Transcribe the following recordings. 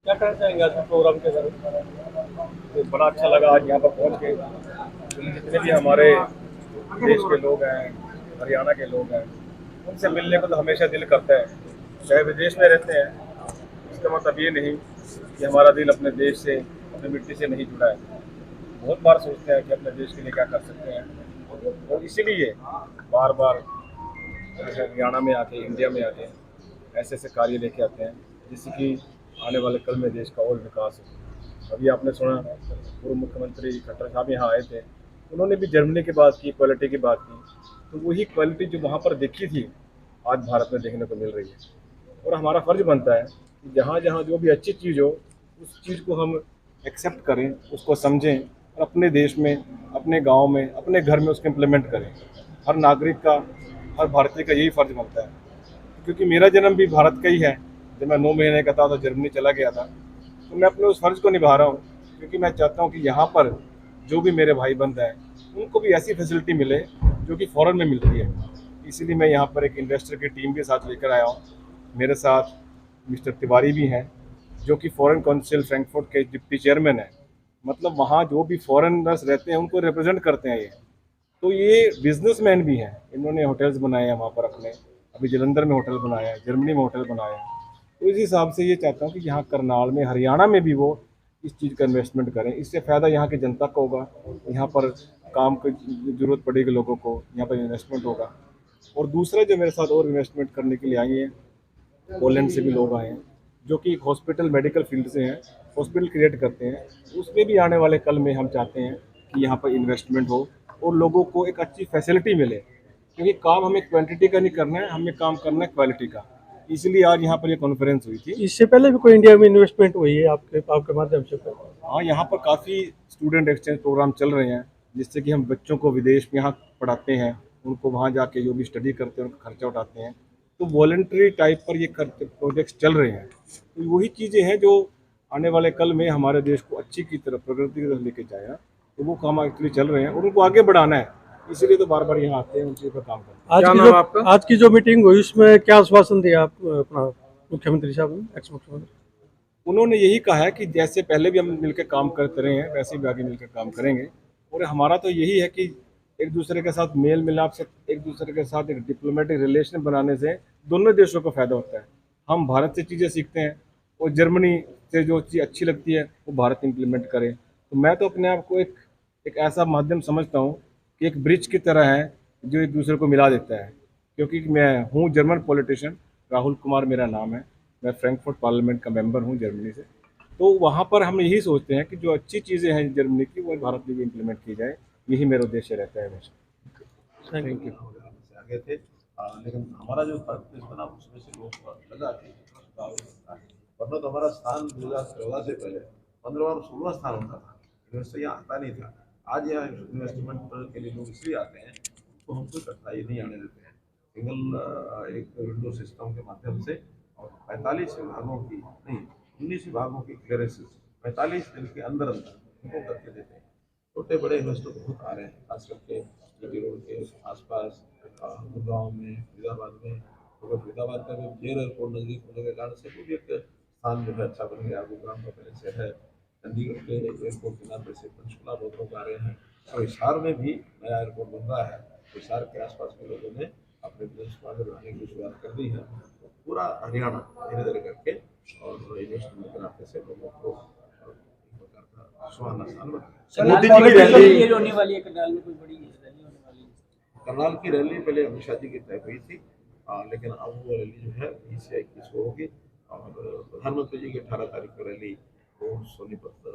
क्या कहना चाहेंगे आज के प्रोग्राम के बारे में? तो बड़ा अच्छा लगा आज यहाँ पर पहुँच के। जितने भी हमारे देश के लोग हैं, हरियाणा के लोग हैं, उनसे मिलने को तो हमेशा दिल करता है, चाहे विदेश में रहते हैं। इसका मतलब ये नहीं कि हमारा दिल अपने देश से, अपनी मिट्टी से नहीं जुड़ा है। बहुत बार सोचते हैं कि अपने देश के लिए क्या कर सकते हैं, और इसीलिए बार बार हरियाणा में आके, इंडिया में आके ऐसे ऐसे कार्य लेके आते हैं जिससे कि आने वाले कल में देश का और विकास हो। अभी आपने सुना, पूर्व मुख्यमंत्री खट्टर साहब यहाँ आए थे, उन्होंने भी जर्मनी की बात की, क्वालिटी की बात की। तो वही क्वालिटी जो वहाँ पर देखी थी, आज भारत में देखने को मिल रही है। और हमारा फर्ज बनता है कि जहाँ जहाँ जो भी अच्छी चीज़ हो, उस चीज़ को हम एक्सेप्ट करें, उसको समझें, और अपने देश में, अपने गांव में, अपने घर में उसको इम्प्लीमेंट करें। हर नागरिक का, हर भारतीय का यही फर्ज बनता है। क्योंकि मेरा जन्म भी भारत का ही है। जब मैं 9 महीने का था तो जर्मनी चला गया था। तो मैं अपने उस फर्ज को निभा रहा हूँ, क्योंकि मैं चाहता हूँ कि यहाँ पर जो भी मेरे भाई बंद हैं, उनको भी ऐसी फैसिलिटी मिले जो कि फ़ॉरेन में मिलती है। इसीलिए मैं यहाँ पर एक इन्वेस्टर की टीम के साथ लेकर आया हूँ। मेरे साथ मिस्टर तिवारी भी हैं, जो कि फॉरेन काउंसिल फ्रैंकफर्ट के डिप्टी चेयरमैन हैं। मतलब वहाँ जो भी फॉरेनर्स रहते हैं उनको रिप्रेजेंट करते हैं ये। तो ये बिजनेसमैन भी हैं, इन्होंने होटल्स बनाए हैं वहाँ पर अपने। अभी जलंधर में होटल बनाया है, जर्मनी में होटल बनाया है। तो इस हिसाब से ये चाहता हूँ कि यहाँ करनाल में, हरियाणा में भी वो इस चीज़ का इन्वेस्टमेंट करें। इससे फ़ायदा यहाँ की जनता को होगा, यहाँ पर काम की ज़रूरत पड़ेगी लोगों को, यहाँ पर इन्वेस्टमेंट होगा। और दूसरे जो मेरे साथ और इन्वेस्टमेंट करने के लिए आई हैं, पोलैंड से भी लोग आए हैं, जो कि एक हॉस्पिटल, मेडिकल फील्ड से हैं, हॉस्पिटल क्रिएट करते हैं। उसमें भी आने वाले कल में हम चाहते हैं कि यहाँ पर इन्वेस्टमेंट हो और लोगों को एक अच्छी फैसिलिटी मिले। क्योंकि काम हमें क्वांटिटी का नहीं करना है, हमें काम करना है क्वालिटी का। इसलिए आज यहाँ पर ये कॉन्फ्रेंस हुई थी। इससे पहले भी कोई इंडिया में इन्वेस्टमेंट हुई है आपके आपके माध्यम से? हाँ, यहाँ पर काफ़ी स्टूडेंट एक्सचेंज प्रोग्राम चल रहे हैं, जिससे कि हम बच्चों को विदेश में यहाँ पढ़ाते हैं, उनको वहाँ जाके जो भी स्टडी करते हैं उनका खर्चा उठाते हैं। तो वॉलेंट्री टाइप पर ये प्रोजेक्ट्स चल रहे हैं। तो वही चीज़ें हैं जो आने वाले कल में हमारे देश को अच्छी की तरफ, प्रगति की तरफ लेके जाएगा। तो वो काम एक्चुअली चल रहे हैं और उनको आगे बढ़ाना है। इसीलिए तो बार बार यहाँ आते हैं, उन चीज़ पर काम करते हैं। आज क्या की नाम जो है आपका? आज की जो मीटिंग हुई उसमें क्या आश्वासन दिया आप अपना मुख्यमंत्री साहब ने, एक्स मुख्यमंत्री? उन्होंने यही कहा है कि जैसे पहले भी हम मिलकर काम करते रहे हैं, वैसे भी आगे मिलकर काम करेंगे। और हमारा तो यही है कि एक दूसरे के साथ मेल मिलाप से, एक दूसरे के साथ एक डिप्लोमेटिक रिलेशन बनाने से दोनों देशों को फायदा होता है। हम भारत से चीज़ें सीखते हैं, और जर्मनी से जो चीज़ अच्छी लगती है वो भारत इम्प्लीमेंट करे। तो मैं तो अपने आप को एक एक ऐसा माध्यम समझता हूँ कि एक ब्रिज की तरह है, जो एक दूसरे को मिला देता है। क्योंकि मैं हूँ जर्मन पॉलिटिशियन, राहुल कुमार मेरा नाम है। मैं फ्रैंकफर्ट पार्लियामेंट का मेंबर हूँ जर्मनी से। तो वहाँ पर हम यही सोचते हैं कि जो अच्छी चीज़ें हैं जर्मनी की, वो भारत में भी इम्प्लीमेंट की जाए। यही मेरा उद्देश्य रहता है हमेशा। Thank thank you. से आगे थे। लेकिन हमारा जो प्रदेश बना उसमें से लोग लगा कि सुधार हो सकता है। वरना तो हमारा स्थान 2014 से पहले 15वां और 16वां स्थान होता था, इन्वेस्टर यहाँ आता नहीं था। आज यहाँ इन्वेस्टमेंट के लिए लोग इसलिए आते हैं, तो हम कोई कठिनाई नहीं आने देते हैं। सिंगल एक विंडो सिस्टम के माध्यम से, और 45 विभागों की नहीं, 19 विभागों की क्लियरेंसेस 45 दिन के अंदर अंदर उनको करके देते हैं। छोटे बड़े इन्वेस्टर बहुत आ रहे हैं, खास करके जीटी रोड के आसपास, गुड़गांव में, फरीदाबाद में। क्योंकि फरीदाबाद का भी जेर एयरपोर्ट नजदीक होने के कारण से वो भी एक स्थान जो है अच्छा बन गया। गुड़गांव का पहले से है। चंडीगढ़ के एयरपोर्ट के नाम पे से पंचकुला बहुत लोग आ रहे हैं, और हिसार में भी नया एयरपोर्ट बन रहा है। हिसार के आसपास के लोगों ने अपने बिजनेस को आगे बढ़ाने की शुरुआत कर दी है। तो पूरा हरियाणा धीरे धीरे करके और इन्वेस्टमेंट के नाते से लोगों को एक प्रकार का सुहाना साल बना। मोदी जी की रैली होने वाली है करनाल में, कोई बड़ी रैली होने वाली है? करनाल की रैली पहले अमित शाह जी की तय हुई थी, लेकिन अब वो रैली जो है 20 या 21 को होगी। और प्रधानमंत्री जी की 18 तारीख को रैली वो सोनीपत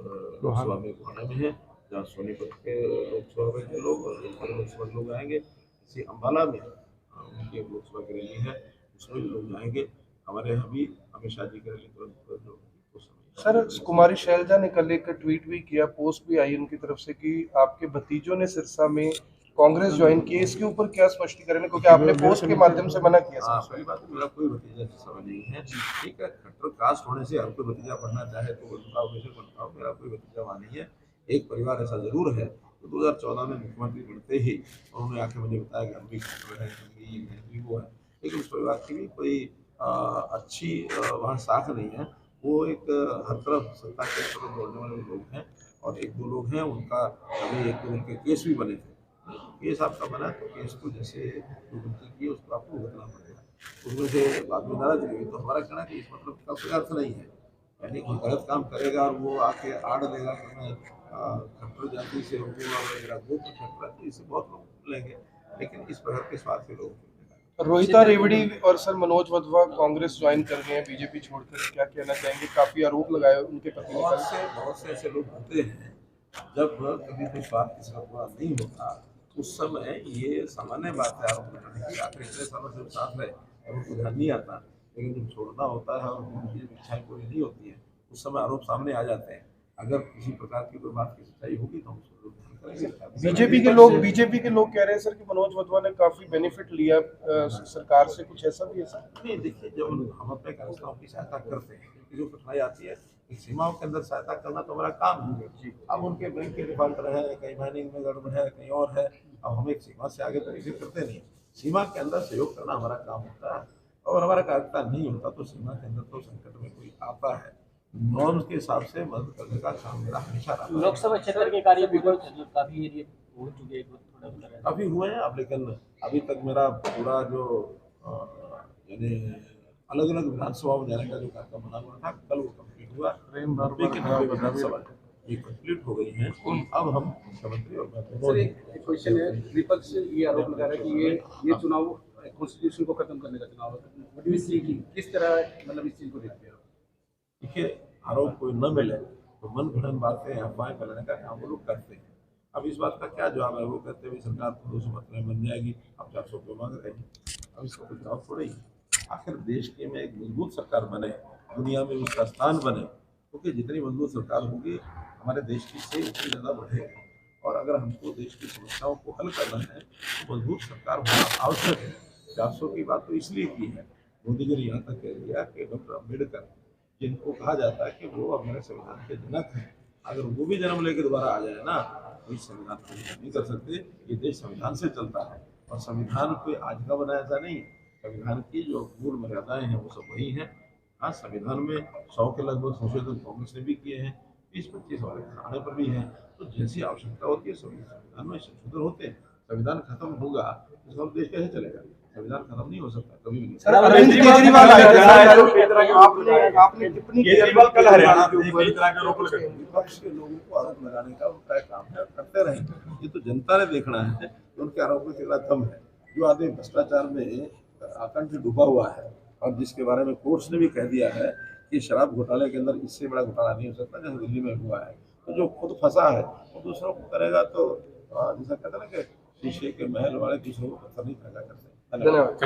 लोकसभा में गोहाना में है, जहाँ सोनीपत के लोकसभा में के लोग और लोकसभा के लोग आएंगे। इसी अम्बाला में उनकी एक लोकसभा की रैली है, उसमें भी लोग जाएंगे। हमारे यहाँ भी अमित शाह जी की रैली तुरंत जो उस समय। सर, कुमारी शैलजा ने कल एक ट्वीट भी किया, पोस्ट भी आई उनकी तरफ से कि आपके भतीजों ने सिरसा में कांग्रेस ज्वाइन की है। इसके ऊपर क्या स्पष्टीकरण है, क्योंकि आपने पोस्ट के माध्यम से मना किया हाँ, सर। पहली बात तो मेरा कोई भतीजा सवाल नहीं है। ठीक है, खट्टर कास्ट होने से हर कोई भतीजा बनना चाहे तो बनता हो, बेशक बनता हो। मेरा कोई भतीजा वहाँ नहीं है। एक परिवार ऐसा जरूर है, तो 2014 में मुख्यमंत्री बनते ही उन्होंने आके मुझे बताया कि हम भी खट्टर हैं, हम भी वो है। लेकिन उस परिवार की भी कोई अच्छी वहाँ साख नहीं है। वो एक हर तरफ सत्ता के तरफ दौड़ने वाले लोग हैं, और एक दो लोग हैं उनका अभी एक दो उनके केस भी बने थे। केस आपका बना तो केस को जैसे जो गलती की उसको आपको भुगतना पड़ेगा, उसमें से बाद में नाराज रहेगी। तो हमारा कहना है कि इस मतलब का कोई अर्थ नहीं है, यानी कोई गलत काम करेगा और वो आके आड़ देगा कि मैं खट्टर जाति से हूँ और मेरा गोत्र खट्टर, तो इससे बहुत लोग लेंगे, लेकिन इस प्रकार के स्वार्थी लोग। रोहिता रेवड़ी और सर मनोज वधवा कांग्रेस ज्वाइन कर गए हैं बीजेपी छोड़कर, क्या कहना चाहेंगे? काफी आरोप लगाए उनके प्रति। बहुत से ऐसे लोग होते हैं, जब कभी कोई स्वार्थ किसी का पूरा नहीं होता उस समय ये सामान्य बात है आरोप लगाने की। आखिर इतने सालों से साथ रहे और उनको ध्यान नहीं आता, लेकिन जब छोड़ना होता है और उनकी इच्छाएं पूरी नहीं होती है उस समय आरोप सामने आ जाते हैं। अगर किसी प्रकार की कोई बात की सच्चाई होगी तो हम उसको ध्यान करेंगे। बीजेपी के लोग कह रहे हैं सर कि मनोज वधवा ने काफी बेनिफिट लिया सरकार से, कुछ ऐसा भी है सर? नहीं, देखिए, जब हम अपने कार्यकर्ताओं की सहायता करते हैं, क्योंकि जो कठिनाई आती है एक सीमाओं के अंदर सहायता करना तो हमारा काम है। अब उनके बैंक के डिफॉल्टर है, कहीं माइनिंग में गड़बड़ है, कहीं और है, अब हम एक सीमा से आगे तो किसी करते नहीं। सीमा के अंदर सहयोग करना हमारा काम होता है, और हमारा कार्यकर्ता नहीं होता तो सीमा के अंदर तो संकट में कोई आता है, नॉर्म्स के हिसाब से मदद करने का काम मेरा हमेशा रहा है। लोकसभा क्षेत्र के कार्य काफी एरिया हो चुके हैं, थोड़ा अभी हुए हैं अब, लेकिन अभी तक मेरा पूरा जो यानी अलग अलग विधानसभा में जाने का जो कार्यक्रम बना हुआ था, कल वो कंप्लीट हुआ। विधानसभा ये कंप्लीट हो गई है। अब हम मुख्यमंत्री और मैं क्वेश्चन है, विपक्ष ये आरोप लगा रहा है कि ये चुनाव कॉन्स्टिट्यूशन को खत्म करने का चुनाव है। किस तरह मतलब इस चीज को देखते हैं? देखिए, आरोप कोई न मिले तो मन घड़न बातें अफवाहें फैलाने का काम वो लोग करते हैं। अब इस बात का क्या जवाब है? वो कहते हैं सरकार तो 215 बन जाएगी, अब 400 पे मांग रहे हैं। अब इसका कोई जवाब थोड़ा ही। आखिर देश के में एक मजबूत सरकार बने, दुनिया में उसका स्थान बने, क्योंकि जितनी मजबूत सरकार होगी हमारे देश की से उतनी ज़्यादा बढ़ेगी। और अगर हमको देश की समस्याओं को हल करना है तो मजबूत सरकार होना आवश्यक है। 400 की बात तो इसलिए की है, मोदी जी ने यहाँ तक कह दिया कि डॉक्टर अम्बेडकर, जिनको कहा जाता है कि वो हमारे संविधान के जनक हैं, अगर वो भी जन्म लेके दोबारा आ जाए ना तो इस संविधान को नहीं कर सकते। ये देश संविधान से चलता है, और संविधान कोई आज का बनाया ऐसा नहीं है। संविधान की जो मूल मर्यादाएं हैं वो सब वही हैं। हाँ, संविधान में 100 के लगभग संशोधन कांग्रेस ने भी किए हैं, 20-25 वाले आने पर भी हैं। तो जैसी आवश्यकता होती है संविधान में संशोधन होते हैं। संविधान खत्म होगा तो देश कैसे चलेगा? संविधान खत्म नहीं हो सकता कभी भी नहीं। अरविंद केजरीवाल आपने टिप्पणी कल हरियाणा विपक्ष के लोगों को आरोप लगाने का उनका काम है, करते रहेंगे। ये तो जनता ने देखना है कि उनके आरोप में कितना दम है। जो आदमी भ्रष्टाचार में आतंक डूबा हुआ है और जिसके बारे में कोर्ट्स ने भी कह दिया है कि शराब घोटाले के अंदर इससे बड़ा घोटाला नहीं हो सकता जैसे दिल्ली में हुआ है, तो जो खुद फंसा है वो दूसरों को करेगा तो जैसा कहते हैं ना कि शीशे के महल वाले दूसरों को पत्थर नहीं पैदा करते। धन्यवाद।